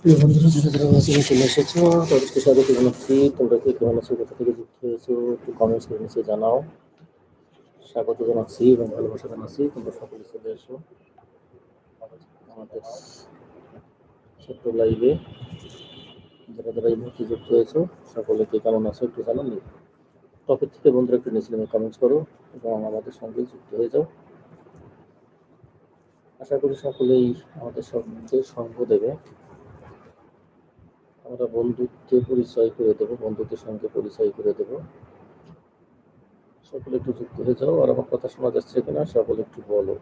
প্রিয় বন্ধুরা, যারা যারা বাসে চলে এসেছো তাদেরকে স্বাগত জানাচ্ছি। তোমরা কে কেমন আছো, কোথা থেকে যুক্ত হয়েছো, একটু কমেন্টস করে নিচে জানাও। স্বাগত জানাচ্ছি এবং ভালোবাসা জানাচ্ছি। তোমরা সকলে চলে এসো আমাদের ছোট্ট লাইভে। যারা যারা এই মুহূর্তে যুক্ত হয়েছো সকলে কে কেমন আছো একটু জানালে টপিক থেকে বন্ধুরা একটু নিচে নেমে কমেন্টস করো এবং আমাদের সঙ্গে যুক্ত হয়ে যাও। আশা করি সকলেই আমাদের সঙ্গে সঙ্গ দেবে। আমরা বন্ধুত্বের পরিচয় করে দেবো, বন্ধুত্বের সঙ্গে পরিচয় করে দেবো। সকলে একটু যুক্ত হয়ে যাও। আর আমার কথা শোনা যাচ্ছে কিনা সকলে একটু বলো।